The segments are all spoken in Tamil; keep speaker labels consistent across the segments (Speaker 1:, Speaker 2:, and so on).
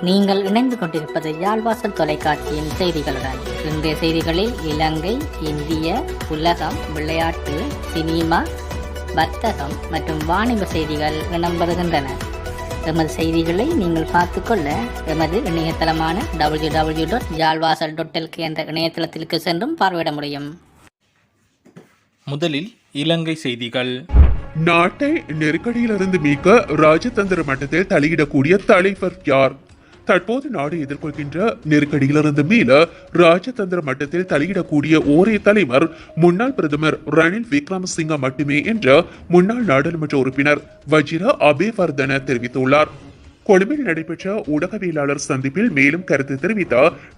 Speaker 1: நீங்கள் இணைந்து கொண்டிருப்பது யாழ்வாசல் தொலைக்காட்சியின் செய்திகளுடன். இன்றைய செய்திகளில் இலங்கை, இந்திய, உலகம், விளையாட்டு, சினிமா, வர்த்தகம் மற்றும் வாணிப செய்திகள் இடம்பெறுகின்றன. எமது செய்திகளை நீங்கள் பார்த்துக்கொள்ள எமது இணையதளமான www.yalvasal.lk என்ற இணையதளத்திற்கு சென்றும் பார்வையிட முடியும்.
Speaker 2: முதலில் இலங்கை செய்திகள்.
Speaker 3: நாட்டை நெருக்கடியிலிருந்து மீட்க ராஜதந்திர மட்டத்தில் தலையிடக்கூடிய தலைவர் யார்? தற்போது நாடு எதிர்கொள்கின்ற நெருக்கடியிலிருந்து மீள ராஜதந்திர மட்டத்தில் தலையிடக்கூடிய ஒரே தலைவர் முன்னாள் பிரதமர் ரணில் விக்ரமசிங்க மட்டுமே என்ற முன்னாள் நாடாளுமன்ற உறுப்பினர் வஜிர அபேவர்தன தெரிவித்துள்ளார். கொழும்பில் நடைபெற்ற ஊடகவியலாளர் சந்திப்பில் மேலும் கருத்து தெரிவித்த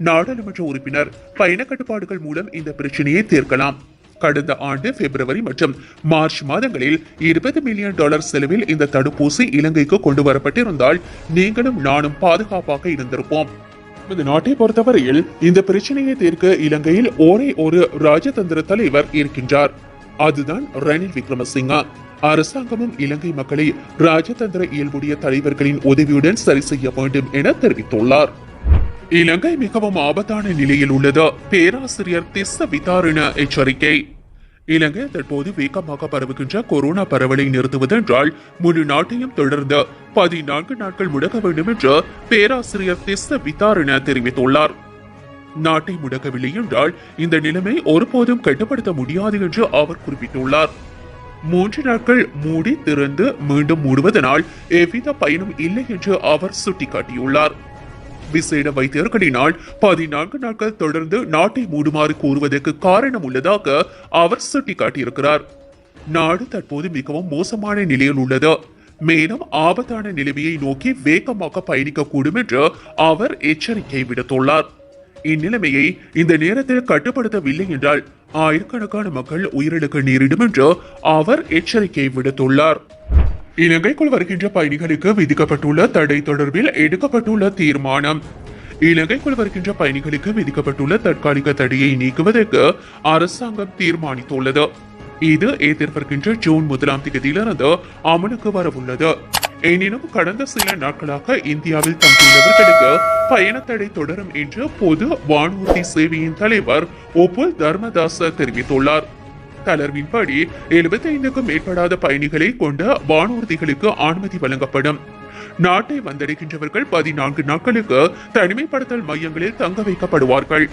Speaker 3: நாடாளுமன்ற உறுப்பினர் பயண கட்டுப்பாடுகள் மூலம் இந்த பிரச்சனையை தீர்க்கலாம். கடந்த ஆண்டு பிப்ரவரி மற்றும் மார்ச் மாதங்களில் $20 மில்லியன் செலவில் இந்த தடுப்பூசி இலங்கைக்கு கொண்டு வரப்பட்டிருந்தால் நீங்களும் நானும் பாதுகாப்பாக இருந்திருப்போம். இந்த நாட்டை பொறுத்தவரையில் இந்த பிரச்சனையை தீர்க்க இலங்கையில் ஒரே ஒரு ராஜதந்திர தலைவர் இருக்கின்றார். அதுதான் ரணில் விக்ரமசிங்கா. அரசாங்கமும் இலங்கை மக்களை ராஜதந்திர இயல்புடைய தலைவர்களின் உதவியுடன் சரி செய்ய வேண்டும் என தெரிவித்துள்ளார். இலங்கை மிகவும் ஆபத்தான நிலையில் உள்ளது. பேராசிரியர் திஸ்ஸ விதாரண எச்சரிக்கை. இலங்கை தற்போது வேகமாக பரவுகின்ற கொரோனா பரவலை நிறுத்துவதென்றால் முழு நாட்டையும் தொடர்ந்து 14 நாட்கள் முடக்க வேண்டும் என்று பேராசிரியர் திஸ்ஸ விதாரண தெரிவித்துள்ளார். நாட்டை முடக்கவில்லை என்றால் இந்த நிலைமை ஒருபோதும் கட்டுப்படுத்த முடியாது என்று அவர் குறிப்பிட்டுள்ளார். 3 நாட்கள் மூடி திறந்து மீண்டும் மூடுவதனால் எவ்வித பயனும் இல்லை என்று அவர் சுட்டிக்காட்டியுள்ளார். விசேட வைத்தியர்களினால் 14 நாட்கள் தொடர்ந்து நாட்டை மூடுமாறு கூறுவதற்கு காரணம் உள்ளதாக அவர் சுட்டிக்காட்டியிருக்கிறார். நாடு தற்போது மிகவும் மோசமான நிலையில் உள்ளது. மேலும் ஆபத்தான நிலைமையை நோக்கி வேகமாக பயணிக்கக்கூடும் என்று அவர் எச்சரிக்கை விடுத்துள்ளார். இந்நிலைமையை இந்த நேரத்தில் கட்டுப்படுத்தவில்லை என்றால் ஆயிரக்கணக்கான மக்கள் உயிரிழக்க நேரிடும் என்று அவர் எச்சரிக்கை விடுத்துள்ளார். இலங்கைக்குள் வருகின்ற பயணிகளுக்கு விதிக்கப்பட்டுள்ள தடை தொடர்பில் எடுக்கப்பட்டுள்ள தீர்மானம். இலங்கைக்குள் வருகின்ற பயணிகளுக்கு விதிக்கப்பட்டுள்ள தற்காலிக தடையை நீக்குவதற்கு அரசாங்கம் தீர்மானித்துள்ளது. இது எதிர்வருகின்ற ஜூன் 1ஆம் தேதியிலிருந்து அமலுக்கு வரவுள்ளது. எனினும் கடந்த சில நாட்களாக இந்தியாவில் தங்கியுள்ளவர்களுக்கு பயண தடை தொடரும் என்று பொது வானூர்தி சேவையின் தலைவர் ஒப்புல் தர்மதாச தெரிவித்துள்ளார். தளர்வின்படி 75க்கும் மேற்படாத பயணிகளை கொண்ட வானூர்திகளுக்கு அனுமதி வழங்கப்படும். நாட்டை வந்தடைகின்றவர்கள் 14 நாட்களுக்கு தனிமைப்படுத்தல் மையங்களில் தங்க வைக்கப்படுவார்கள்.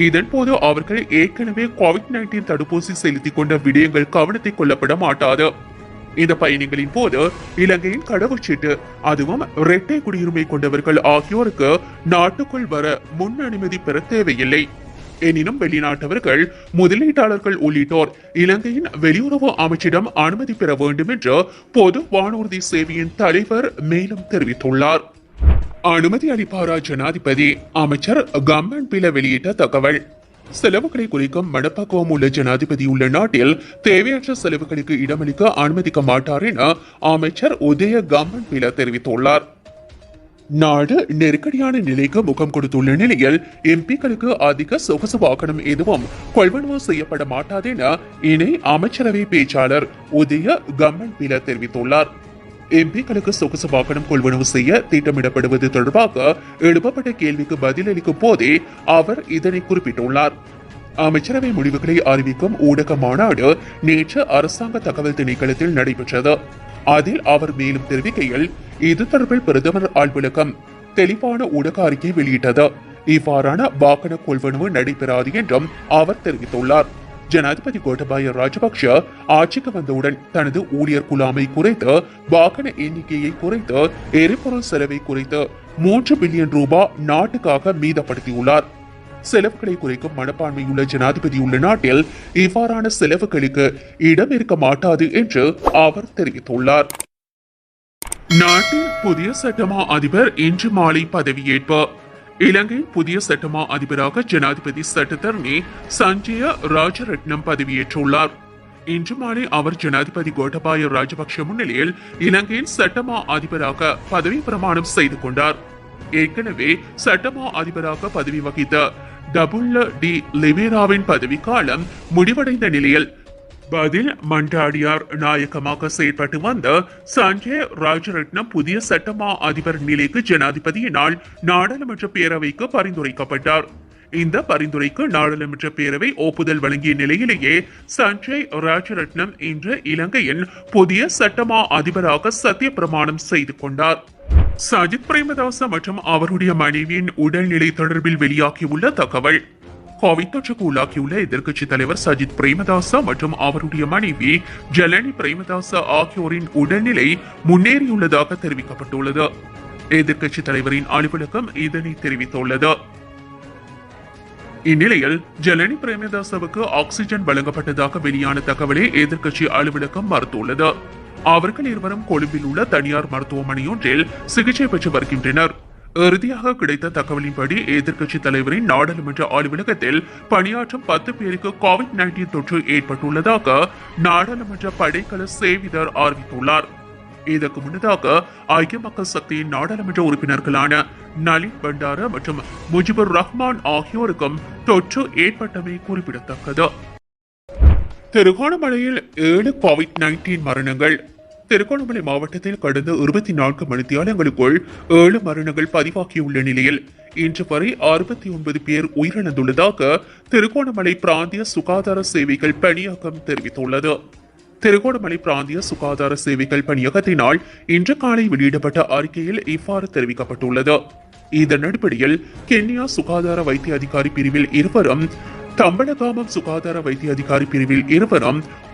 Speaker 3: இதன்போது அவர்கள் ஏற்கனவே கோவிட்-19 தடுப்பூசி செலுத்திக் கொண்ட விடயங்கள் கவனத்தை கொள்ளப்பட மாட்டாது. இந்த பயணிகளின் போது இலங்கையின் கடவுச்சீட்டு, அதுவும் இரட்டை குடியுரிமை கொண்டவர்கள் ஆகியோருக்கு நாட்டுக்குள் வர முன் அனுமதி பெற தேவையில்லை. எனினும் வெளிநாட்டவர்கள், முதலீட்டாளர்கள் உள்ளிட்டோர் இலங்கையின் வெளியுறவு அமைச்சிடம் அனுமதி பெற வேண்டும் என்று பொது வானூர்தி சேவையின் தலைவர் மேலும் தெரிவித்துள்ளார். அனுமதி அளிப்பாரா ஜனாதிபதி? அமைச்சர் கம்மன் பில வெளியிட்ட தகவல். செலவுகளை குறைக்கும் மனப்பக்குவம் உள்ள ஜனாதிபதி உள்ள நாட்டில் தேவையற்ற செலவுகளுக்கு இடமளிக்க அனுமதிக்க மாட்டார் என அமைச்சர் உதய கம்மன் பில தெரிவித்துள்ளார். நாடு நெருக்கடியான நிலைக்கு முகம் கொடுத்துள்ள நிலையில் எம்பிக்களுக்கு அதிக சொகுசு வாகனம் எதுவும் கொள்வனவு செய்யப்பட மாட்டாது என இணை அமைச்சரவை பேச்சாளர் உதய கம்மன் பில தெரிவித்துள்ளார். எம்பிக்களுக்கு சொகுசு வாகனம் கொள்வனவு செய்ய திட்டமிடப்படுவது தொடர்பாக எழுப்பப்பட்ட கேள்விக்கு பதிலளிக்கும் போதே அவர் இதனை குறிப்பிட்டுள்ளார். அமைச்சரவை முடிவுகளை அறிவிக்கும் ஊடக மாநாடு நேற்று அரசாங்க தகவல் திணைக்களத்தில் நடைபெற்றது. அதில் அவர் மேலும் தெரிவிக்கையில், இது தொடர்பில் பிரதமர் அலுவலகம் தெளிவான ஊடக அறிக்கை வெளியிட்டது. இவ்வாறான வாகன கொள்வனவு நடைபெறாது என்றும் அவர் தெரிவித்துள்ளார். ஜனாதிபதி கோட்டபாய ராஜபக்ஷ ஆட்சிக்கு வந்தவுடன் தனது ஊழியர் குழாமை குறைத்து, வாகன எண்ணிக்கையை குறைத்து, எரிபொருள் செலவை குறைத்து $3 பில்லியன் நாட்டுக்காக மீதப்படுத்தியுள்ளார். செலவுகளை குறைக்கும் மனப்பான்மையுள்ள ஜனாதிபதி உள்ள நாட்டில் இவ்வாறான செலவுகளுக்கு இடம் இருக்க மாட்டாது என்று அவர் தெரிவித்துள்ளார். நாட்டின் புதிய சட்டமா அதிபர் இன்று மாலை பதவியேற்பு. இலங்கையின் புதிய சட்டமா அதிபராக ஜனாதிபதி சட்டத்தரணி சஞ்சய ராஜரட்னம் பதவியேற்றுள்ளார். இன்று மாலை அவர் ஜனாதிபதி கோட்டபாய ராஜபக்ஷ முன்னிலையில் இலங்கையின் சட்டமா அதிபராக பதவி பிரமாணம் செய்து கொண்டார். ஏற்கனவே சட்டமா அதிபராக பதவி வகித்த டபுள்ள டி லிவேராவின் பதவி காலம் முடிவடைந்த நிலையில் பதில் மண்டாடியார் நாயகமாக செயற்பட்டு வந்த சஞ்சய் ராஜரட்னம் புதிய சட்டமா அதிபர் நிலைக்கு ஜனாதிபதியினால் நாடாளுமன்ற பேரவைக்கு பரிந்துரைக்கப்பட்டார். இந்த பரிந்துரைக்கு நாடாளுமன்ற பேரவை ஒப்புதல் வழங்கிய நிலையிலேயே சஞ்சய் ராஜரட்னம் இன்று இலங்கையின் புதிய சட்டமா அதிபராக சத்திய பிரமாணம் செய்து கொண்டார். சஜித் பிரேமதாச மற்றும் அவருடைய மனைவியின் உடல்நிலை தொடர்பில் வெளியாகியுள்ள தகவல். கோவிட் தொற்றுக்கு உள்ளாக்கியுள்ள எதிர்க்கட்சி தலைவர் சஜித் பிரேமதாச மற்றும் அவருடைய மனைவி ஜலனி பிரேமதாச ஆகியோரின் உடல்நிலை முன்னேறியுள்ளதாக தெரிவிக்கப்பட்டுள்ளது. எதிர்க்கட்சி தலைவரின் அலுவலகம் இதனை தெரிவித்துள்ளது. இந்நிலையில் ஜலனி பிரேமதாசவுக்கு ஆக்சிஜன் வழங்கப்பட்டதாக வெளியான தகவலை எதிர்க்கட்சி அலுவலகம் மறுத்துள்ளது. அவர்கள் இருவரும் கொழும்பில் உள்ள தனியார் மருத்துவமனையொன்றில் சிகிச்சை பெற்று வருகின்றனர். இறுதியாக கிடைத்த தகவலின்படி எதிர்க்கட்சி தலைவரின் நாடாளுமன்ற அலுவலகத்தில் பணியாற்றும் 10 பேருக்கு கோவிட்-19 தொற்று ஏற்பட்டுள்ளதாக நாடாளுமன்ற படைக்கல சேவிதர் அறிவித்துள்ளார். இதற்கு முன்னதாக ஐக்கிய மக்கள் சக்தியின் நாடாளுமன்ற உறுப்பினர்களான நளின் பண்டார மற்றும் முஜிபுர் ரஹ்மான் ஆகியோருக்கும் தொற்று ஏற்பட்டமை குறிப்பிடத்தக்கது. திருகோணமலையில் 7 கோவிட்-19 மரணங்கள். திருகோணமலை மாவட்டத்தில் கடந்த 24 மணித்தியாலங்களுக்குள் 7 மரணங்கள் பதிவாகியுள்ள நிலையில் இன்று வரை 69 பேர் உயிரிழந்துள்ளதாக திருகோணமலை பிராந்திய சுகாதார சேவைகள் பணியகம் தெரிவித்துள்ளது. திருகோணமலை பிராந்திய சுகாதார சேவைகள் பணியகத்தினால் இன்று காலை வெளியிடப்பட்ட அறிக்கையில் இவ்வாறு தெரிவிக்கப்பட்டுள்ளது. இதன் அடிப்படையில் கென்யா சுகாதார வைத்திய அதிகாரி பிரிவில் 2 தம்பலகாமம் சுகாதார வைத்திய அதிகாரி பிரிவில் 2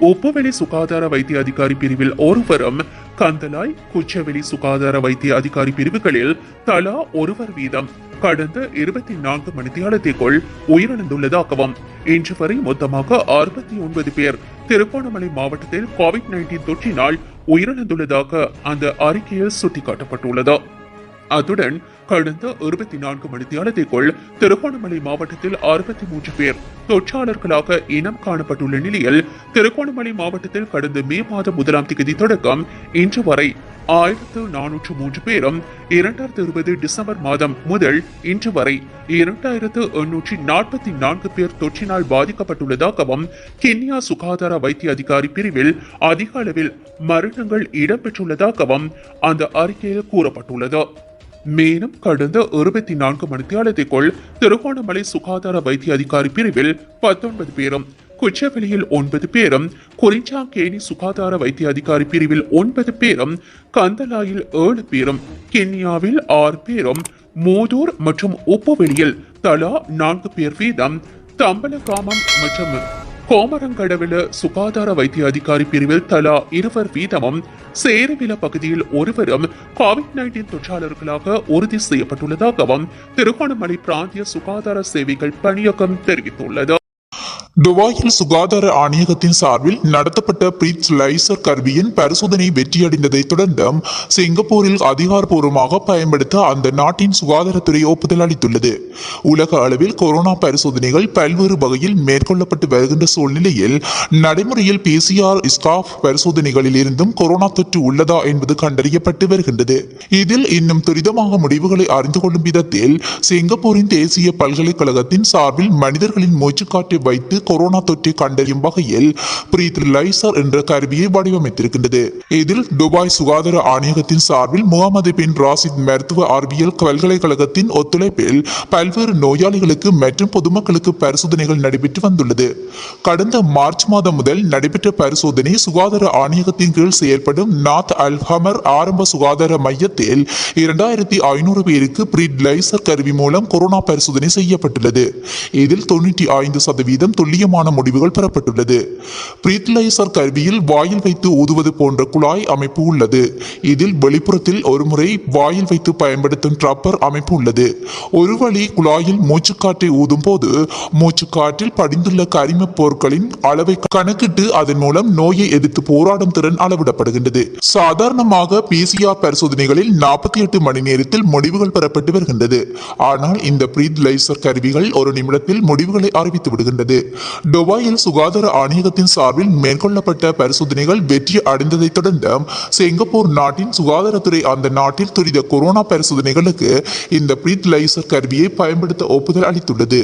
Speaker 3: உப்புவெளி சுகாதார வைத்திய அதிகாரி பிரிவில் 1 கந்தலாய் குச்சவெளி சுகாதார வைத்திய அதிகாரி பிரிவுகளில் தலா 1 வீதம் கடந்த 24 மணித்தியாலத்திற்குள் உயிரிழந்துள்ளதாகவும் இன்று வரை மொத்தமாக 69 பேர் திருகோணமலை மாவட்டத்தில் கோவிட்-19 தொற்றினால் உயிரிழந்துள்ளதாக அந்த அறிக்கையில் சுட்டிக்காட்டப்பட்டுள்ளது. அத்துடன் கடந்த 24 மணித்தியாலத்திற்குள் திருகோணமலை மாவட்டத்தில் 63 பேர் தொற்றாளர்களாக இனம் காணப்பட்டுள்ள நிலையில் திருகோணமலை மாவட்டத்தில் கடந்த மே மாதம் 1ஆம் தேதி தொடக்கம் இன்று வரை 1403 பேரும் 2020 டிசம்பர் மாதம் முதல் இன்று வரை 2844 பேர் தொற்றினால் பாதிக்கப்பட்டுள்ளதாகவும் கென்யா சுகாதார வைத்திய அதிகாரி பிரிவில் அதிக அளவில் மரணங்கள் இடம்பெற்றுள்ளதாகவும் அந்த அறிக்கையில் கூறப்பட்டுள்ளது. மேலும் கடந்த 24 மணித்தியாலத்திற்குள் திருகோணமலை சுகாதார வைத்திய அதிகாரி பிரிவில் 19 பேரும் குச்சவெளியில் 9 பேரும் குறிஞ்சாங்கேணி சுகாதார வைத்திய அதிகாரி பிரிவில் 9 பேரும் கந்தலாயில் 7 பேரும் கென்யாவில் 6 பேரும் மோதூர் மற்றும் உப்புவெளியில் தலா 4 பேர் வீதம் தம்பலகாமம் மற்றும் கோமரங்கடவில சுகாதார வைத்திய அதிகாரி பிரிவில் தலா 2 வீதமும் சேருவில பகுதியில் 1 கோவிட்-19 தொற்றாளர்களாக உறுதி செய்யப்பட்டுள்ளதாகவும் திருகோணமலை பிராந்திய சுகாதார சேவைகள் பணியகம் தெரிவித்துள்ளது.
Speaker 4: துபாயில் சுகாதார ஆணையகத்தின் சார்பில் நடத்தப்பட்ட பிரீத் லைசர் கருவியின் பரிசோதனை வெற்றியடைந்ததை தொடர்ந்து சிங்கப்பூரில் அதிகாரப்பூர்வமாக பயன்படுத்த அந்த நாட்டின் சுகாதாரத்துறை ஒப்புதல் அளித்துள்ளது. உலக அளவில் கொரோனா பரிசோதனைகள் பல்வேறு வகையில் மேற்கொள்ளப்பட்டு வருகின்ற சூழ்நிலையில் நடைமுறையில் PCR ஸ்காஃப் பரிசோதனைகளில் இருந்தும் கொரோனா தொற்று உள்ளதா என்பது கண்டறியப்பட்டு வருகின்றது. இதில் இன்னும் துரிதமாக முடிவுகளை அறிந்து கொள்ளும் விதத்தில் சிங்கப்பூரின் தேசிய பல்கலைக்கழகத்தின் சார்பில் மனிதர்களின் மூச்சுக்காற்றை வைத்து கொரோனா தொற்றை கண்டறியும் வகையில் பிரீத் லைசர் என்ற கருவியை வடிவமைத்திருக்கின்றது. இதில் துபாய் சுகாதார ஆணையகத்தின் சார்பில் முகமது பின் ராசித் மருத்துவ அறிவியல் பல்கலைக்கழகத்தின் ஒத்துழைப்பில் பல்வேறு நோயாளிகளுக்கு மற்றும் பொதுமக்களுக்கு பரிசோதனைகள் நடைபெற்று வந்துள்ளது. கடந்த மார்ச் மாதம் முதல் நடைபெற்ற பரிசோதனை சுகாதார ஆணையகத்தின் கீழ் செயல்படும் நாத் அல் ஹமர் ஆரம்ப சுகாதார மையத்தில் 2500 பேருக்கு பிரீத் லைசர் கருவி மூலம் கொரோனா பரிசோதனை செய்யப்பட்டுள்ளது. இதில் 95% துல்லியமான முடிவுகள் பெறப்பட்டுள்ளது. பிரீத் லைசர் கருவியில் வாயில் வைத்து ஊதுவது போன்ற குழாய் அமைப்பு உள்ளது. இதில் வெளிப்புறத்தில் ஒருமுறை வாயில் வைத்து பயன்படுத்தும் ட்ரப்பர் அமைப்பு உள்ளது. ஒரு வழி குழாயில் மூச்சுக்காற்றை ஊதும் போது மூச்சுக்காற்றில் படிந்துள்ள கரிம பொருட்களின் அளவை கணக்கிட்டு அதன் மூலம் நோயை எதிர்த்து போராடும் திறன் அளவிடப்படுகின்றது. சாதாரணமாக PCR பரிசோதனைகளில் 48 மணி நேரத்தில் முடிவுகள் பெறப்பட்டு வருகின்றது. ஆனால் இந்த பிரீத் லைசர் கருவிகள் ஒரு நிமிடத்தில் முடிவுகளை அறிவித்து விடுகின்றது. துபாயில் சுகாதார ஆணையகத்தின் சார்பில் மேற்கொள்ளப்பட்ட பரிசோதனைகள் வெற்றி அடைந்ததை தொடர்ந்து சிங்கப்பூர் நாட்டின் சுகாதாரத்துறை அந்த நாட்டில் துரித கொரோனா பரிசோதனைகளுக்கு இந்த பிரீத் லைசர் கருவியை பயன்படுத்த ஒப்புதல் அளித்துள்ளது.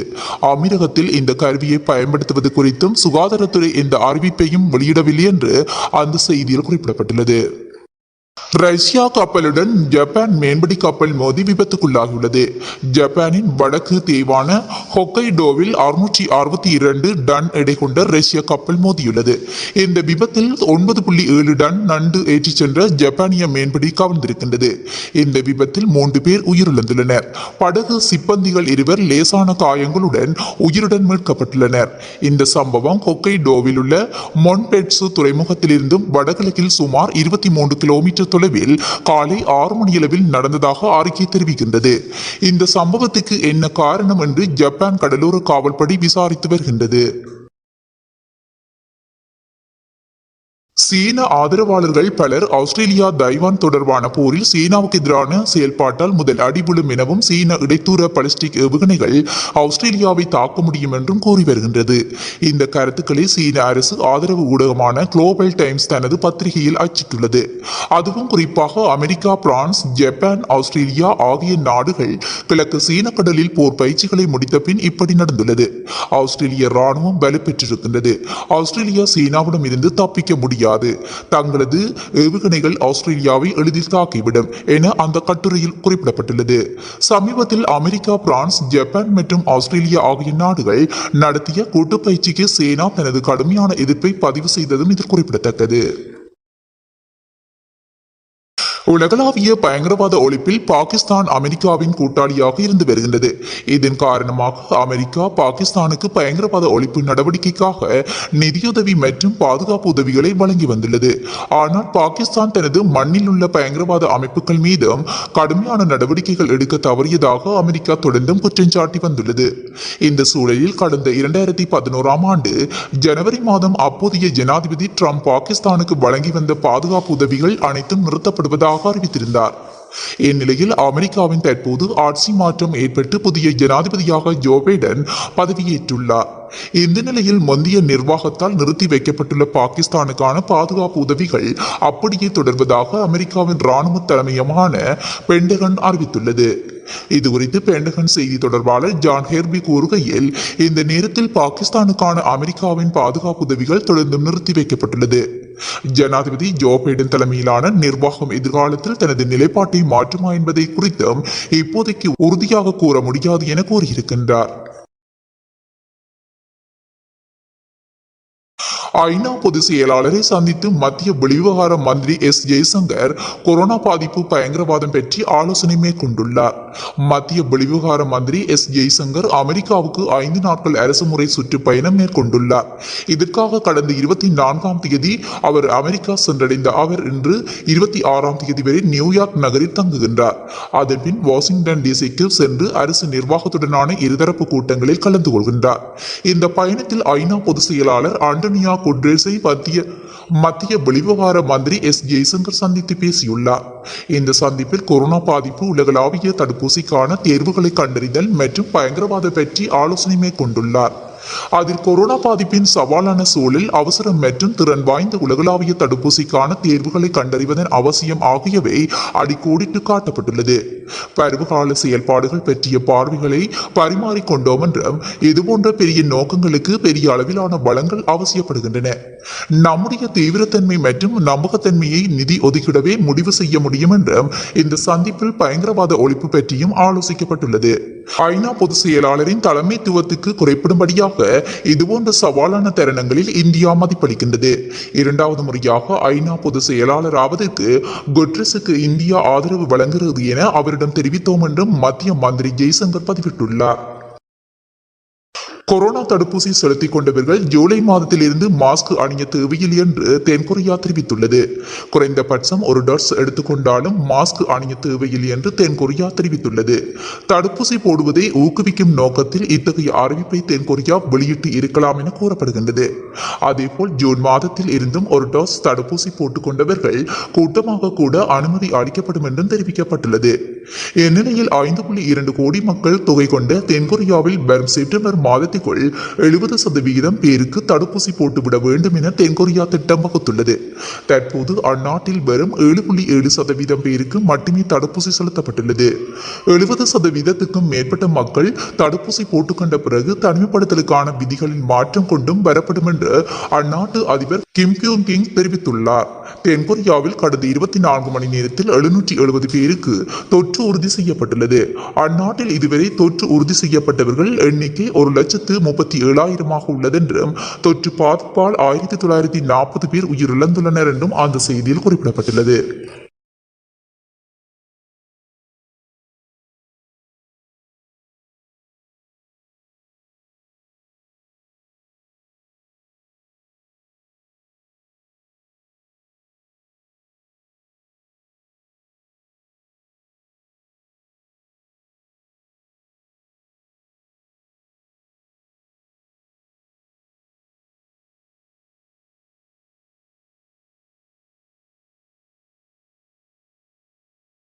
Speaker 4: அமீரகத்தில் இந்த கருவியை பயன்படுத்துவது குறித்தும் சுகாதாரத்துறை எந்த அறிவிப்பையும் வெளியிடவில்லை என்று அந்த செய்தியில் குறிப்பிடப்பட்டுள்ளது. ரஷ்யா கப்பலுடன் ஜப்பான் மீன்பிடி கப்பல் மோதி விபத்துக்குள்ளாகியுள்ளது. ஜப்பானின் வடக்கு தீவான ஹொக்கைடோவில் 662 டன் எடை கொண்ட ரஷ்ய கப்பல் மோதியுள்ளது. இந்த விபத்தில் 9.7 டன் நண்டு ஏற்றிச் சென்ற ஜப்பானிய மீன்பிடி கவிழ்ந்திருக்கின்றது. இந்த விபத்தில் 3 பேர் உயிரிழந்துள்ளனர். படகு சிப்பந்திகள் 2 லேசான காயங்களுடன் உயிருடன் மீட்கப்பட்டுள்ளனர். இந்த சம்பவம் ஹொக்கைடோவில் உள்ள மொன்பெட்சு துறைமுகத்திலிருந்தும் வடகிழக்கில் சுமார் 23 கிலோமீட்டர் தொலைவில் காலை 6 மணியளவில் நடந்ததாக அறிக்கை தெரிவிக்கின்றது. இந்த சம்பவத்துக்கு என்ன காரணம் என்று ஜப்பான் கடலோர காவல்படை விசாரித்து வருகின்றது. சீன ஆதரவாளர்கள் பலர் ஆஸ்திரேலியா தைவான் தொடர்பான போரில் சீனாவுக்கு எதிரான செயல்பாட்டால் முதல் அடிபுலும் எனவும் சீன இடைத்தூர பாலிஸ்டிக் ஏவுகணைகள் ஆஸ்திரேலியாவை தாக்க முடியும் என்றும் கூறி வருகின்றது. இந்த கருத்துக்களை சீன அரசு ஆதரவு ஊடகமான குளோபல் டைம்ஸ் தனது பத்திரிகையில் அச்சிட்டுள்ளது. அதுவும் குறிப்பாக அமெரிக்கா, பிரான்ஸ், ஜப்பான், ஆஸ்திரேலியா ஆகிய நாடுகள் கிழக்கு சீன கடலில் போர் பயிற்சிகளை முடித்த பின் இப்படி நடந்துள்ளது. ஆஸ்திரேலிய ராணுவம் வலுப்பெற்றிருக்கின்றது. ஆஸ்திரேலியா சீனாவிடம் இருந்து தப்பிக்க முடியாது. தங்களது ஏவுகணைகள் ஆஸ்திரேலியாவை எளிதில் தாக்கிவிடும் என அந்த கட்டுரையில் குறிப்பிடப்பட்டுள்ளது. சமீபத்தில் அமெரிக்கா, பிரான்ஸ், ஜப்பான் மற்றும் ஆஸ்திரேலியா ஆகிய நாடுகள் நடத்திய கூட்டு பயிற்சிக்கு சீனா தனது கடுமையான எதிர்ப்பை பதிவு செய்ததும் இதில் குறிப்பிடத்தக்கது. உலகளாவிய பயங்கரவாத ஒழிப்பில் பாகிஸ்தான் அமெரிக்காவின் கூட்டாளியாக இருந்து வருகின்றது. இதன் காரணமாக அமெரிக்கா பாகிஸ்தானுக்கு பயங்கரவாத ஒழிப்பு நடவடிக்கைக்காக நிதியுதவி மற்றும் பாதுகாப்பு உதவிகளை வழங்கி வந்துள்ளது. ஆனால் பாகிஸ்தான் தனது மண்ணில் உள்ள பயங்கரவாத அமைப்புகள் மீதும் கடுமையான நடவடிக்கைகள் எடுக்க தவறியதாக அமெரிக்கா தொடர்ந்தும் குற்றம் சாட்டி வந்துள்ளது. இந்த சூழலில் கடந்த 2011ஆம் ஆண்டு ஜனவரி மாதம் அப்போதைய ஜனாதிபதி ட்ரம்ப் பாகிஸ்தானுக்கு வழங்கி வந்த பாதுகாப்பு உதவிகள் அனைத்தும் நிறுத்தப்படுவதாக அறிவித்திருந்தார். இந்நிலையில் அமெரிக்காவின் தற்போது ஆட்சி மாற்றம் ஏற்பட்டு புதிய ஜனாதிபதியாக ஜோ பைடன் பதவியேற்றுள்ளார். இந்த நிலையில் முந்தைய நிர்வாகத்தால் நிறுத்தி வைக்கப்பட்டுள்ள பாகிஸ்தானுக்கான பாதுகாப்பு உதவிகள் அப்படியே தொடர்வதாக அமெரிக்காவின் இராணுவ தலைமையகமான பென்டகன் அறிவித்துள்ளது. இதுகுறித்து பென்டகன் செய்தி தொடர்பாளர் ஜான் ஹெர்பி கூறுகையில், இந்த நேரத்தில் பாகிஸ்தானுக்கான அமெரிக்காவின் பாதுகாப்பு உதவிகள் தொடர்ந்து நிறுத்தி வைக்கப்பட்டுள்ளது. ஜனாதிபதி ஜோ பைடன் தலைமையிலான நிர்வாகம் எதிர்காலத்தில் தனது நிலைப்பாட்டை மாற்றுமா என்பதை குறித்தும் இப்போதைக்கு உறுதியாக கூற முடியாது என கூறியிருக்கின்றார். ஐநா பொதுச் செயலாளரை சந்தித்து மத்திய வெளிவிவகார மந்திரி எஸ் ஜெய்சங்கர் கொரோனா பாதிப்பு பயங்கரவாதம் பற்றி ஆலோசனை மேற்கொண்டுள்ளார். மத்திய வெளிவிவகார மந்திரி எஸ் ஜெய்சங்கர் அமெரிக்காவுக்கு 5 நாட்கள் அரசுமுறை சுற்றுப்பயணம் மேற்கொண்டுள்ளார். இதற்காக கடந்த 24ஆம் தேதி அவர் அமெரிக்கா சென்றடைந்த அவர் இன்று 26ஆம் தேதி வரை நியூயார்க் நகரில் தங்குகின்றார். அதன்பின் வாஷிங்டன் டிசிக்கு சென்று அரசு நிர்வாகத்துடனான இருதரப்பு கூட்டங்களில் கலந்து கொள்கின்றார். இந்த பயணத்தில் ஐநா பொதுச் செயலாளர் ஆண்டனியா குட்ரேஸை மத்திய வெளிவிவகார மந்திரி எஸ் ஜெய்சங்கர் சந்தித்து பேசியுள்ளார். இந்த சந்திப்பில் கொரோனா பாதிப்பு, உலகளாவிய தடுப்பூசிக்கான தேர்வுகளை கண்டறிதல் மற்றும் பயங்கரவாதம் பற்றி ஆலோசனை மேற்கொண்டுள்ளார். அதில் கொரோனா பாதிப்பின் சவாலான சூழல், அவசரம் மற்றும் திறன் வாய்ந்த உலகளாவிய தடுப்பூசிக்கான தேர்வுகளை கண்டறிவதன் அவசியம் ஆகியவை அடிக்கோடிட்டு காட்டப்பட்டுள்ளது. பருவகால செயல்பாடுகள் பற்றிய பார்வைகளை பரிமாறிக்கொண்டோம் என்றும் இதுபோன்ற பெரிய நோக்கங்களுக்கு பெரிய அளவிலான வளங்கள் அவசியப்படுகின்றன. நம்முடைய தீவிரத்தன்மை மற்றும் நம்பகத்தன்மையை நிதி ஒதுக்கிடவே முடிவு செய்ய முடியும் என்றும் இந்த சந்திப்பில் பயங்கரவாத ஒழிப்பு பற்றியும் ஆலோசிக்கப்பட்டுள்ளது. ஐநா பொதுச் செயலாளரின் தலைமைத்துவத்துக்கு குறைப்படும்படியாக இதுபோன்ற சவாலான தருணங்களில் இந்தியா மதிப்பளிக்கின்றது. 2வது முறையாக ஐநா பொதுச் செயலாளர் ஆவதற்கு குட்ரஸுக்கு இந்தியா ஆதரவு வழங்குகிறது என அவரிடம் தெரிவித்தோம் என்றும் மத்திய மந்திரி ஜெய்சங்கர் பதிவிட்டுள்ளார். கொரோனா தடுப்பூசி செலுத்திக் கொண்டவர்கள் ஜூலை மாதத்தில் இருந்து மாஸ்க் அணிய தேவையில்லை என்று தென்கொரியா தெரிவித்துள்ளது. குறைந்தபட்சம் 1 டோஸ் எடுத்துக்கொண்டாலும் மாஸ்க் அணிய தேவையில்லை என்று தென்கொரியா தெரிவித்துள்ளது. தடுப்பூசி போடுவதை ஊக்குவிக்கும் நோக்கத்தில் இத்தகைய அறிவிப்பை தென்கொரியா வெளியிட்டு இருக்கலாம் என கூறப்படுகின்றது. அதேபோல் ஜூன் மாதத்தில் இருந்தும் 1 டோஸ் தடுப்பூசி போட்டுக் கொண்டவர்கள் கூட்டமாக கூட அனுமதி அளிக்கப்படும் என்றும் தெரிவிக்கப்பட்டுள்ளது. இந்நிலையில் 5.2 கோடி மக்கள் தொகை கொண்ட தென்கொரியாவில் வரும் செப்டம்பர் மாதத்திற்குள் 70% பேருக்கு தடுப்பூசி போட்டுவிட வேண்டும் என தென்கொரியா திட்டம் வகுத்துள்ளது. தற்போது அந்நாட்டில் வரும் 7.7% பேருக்கு மட்டுமே தடுப்பூசி செலுத்தப்பட்டுள்ளது. 70%க்கும் மேற்பட்ட மக்கள் தடுப்பூசி போட்டுக்கொண்ட பிறகு தனிமைப்படுத்தலுக்கான விதிகளில் மாற்றம் கொண்டும் வரப்படும் என்று அந்நாட்டு அதிபர் கிம் கியோங் கிங் தெரிவித்துள்ளார். தென்கொரியாவில் கடந்த 24 மணி நேரத்தில் 770 பேருக்கு தொற்று உறுதி செய்யப்பட்டுள்ளது. அந்நாட்டில் இதுவரை தொற்று உறுதி செய்யப்பட்டவர்கள் எண்ணிக்கை 1,37,000 உள்ளது என்றும் தொற்று பாதிப்பால் 1940 பேர் உயிரிழந்துள்ளனர் என்றும் அந்த செய்தியில் குறிப்பிடப்பட்டுள்ளது.